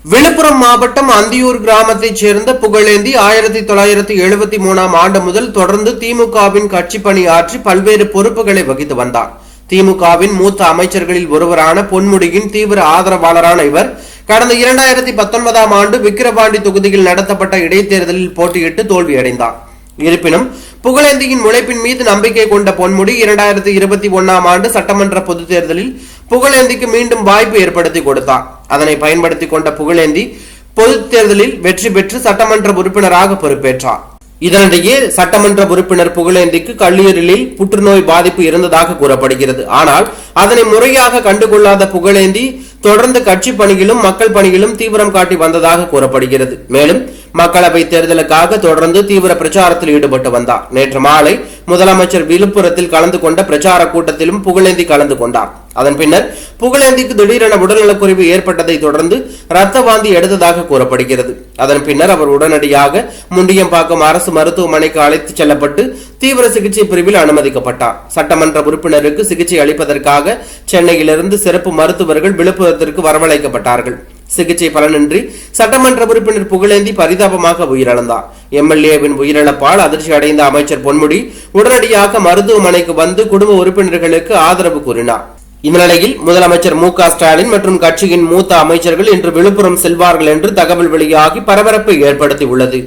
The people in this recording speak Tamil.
விழுப்புரம் மாவட்டம் அந்தியூர் கிராமத்தைச் சேர்ந்த புகழேந்தி 1973ஆம் ஆண்டு முதல் தொடர்ந்து திமுகவின் கட்சி பணி ஆற்றி பல்வேறு பொறுப்புகளை வகித்து வந்தார். திமுகவின் மூத்த அமைச்சர்களில் ஒருவரான பொன்முடியின் தீவிர ஆதரவாளரான இவர் கடந்த 2019ஆம் ஆண்டு விக்கிரவாண்டி தொகுதியில் நடத்தப்பட்ட இடைத்தேர்தலில் போட்டியிட்டு தோல்வியடைந்தார். இருப்பினும் புகழேந்தியின் உழைப்பின் மீது நம்பிக்கை கொண்ட பொன்முடி 2021ஆம் ஆண்டு சட்டமன்ற பொதுத் தேர்தலில் புகழேந்திக்கு மீண்டும் வாய்ப்பு ஏற்படுத்தி கொடுத்தார். அதனை பயன்படுத்திக் கொண்ட புகழேந்தி பொதுத் தேர்தலில் வெற்றி பெற்று சட்டமன்ற உறுப்பினராக பொறுப்பேற்றார். இதனிடையே சட்டமன்ற உறுப்பினர் புகழேந்திக்கு கல்லீரலில் புற்றுநோய் பாதிப்பு இருந்ததாக கூறப்படுகிறது. ஆனால் அதனை முறையாக கண்டுகொள்ளாத புகழேந்தி தொடர்ந்து கட்சி பணியிலும் மக்கள் பணியிலும் தீவிரம் காட்டி வந்ததாக கூறப்படுகிறது. மேலும் மக்களவை தேர்தலுக்காக தொடர்ந்து தீவிர பிரச்சாரத்தில் ஈடுபட்டு வந்தார். நேற்று மாலை முதலமைச்சர் விழுப்புரத்தில் கலந்து கொண்ட பிரச்சார கூட்டத்திலும் புகழேந்தி கலந்து கொண்டார். அதன் பின்னர் புகழேந்திக்கு திடீரென உடல்நலக்குறைவு ஏற்பட்டதை தொடர்ந்து ரத்த வாந்தி எடுத்ததாக கூறப்படுகிறது. அதன் பின்னர் அவர் உடனடியாக முண்டியம்பாக்கம் அரசு மருத்துவமனைக்கு அழைத்துச் செல்லப்பட்டு தீவிர சிகிச்சை பிரிவில் அனுமதிக்கப்பட்டார். சட்டமன்ற உறுப்பினருக்கு சிகிச்சை அளிப்பதற்காக சென்னையிலிருந்து சிறப்பு மருத்துவர்கள் விழுப்புரத்திற்கு வரவழைக்கப்பட்டார்கள். சிகிச்சை பலனின்றி சட்டமன்ற உறுப்பினர் புகழேந்தி பரிதாபமாக உயிரிழந்தார். எம்எல்ஏவின் உயிரிழப்பால் அதிர்ச்சி அடைந்த அமைச்சர் பொன்முடி உடனடியாக மருத்துவமனைக்கு வந்து குடும்ப உறுப்பினர்களுக்கு ஆதரவு கூறினார். இந்த நிலையில் முதலமைச்சர் மு.க.ஸ்டாலின் மற்றும் கட்சியின் மூத்த அமைச்சர்கள் இன்று விழுப்புரம் செல்வார்கள் என்று தகவல் வெளியாகி பரபரப்பை ஏற்படுத்தியுள்ளது.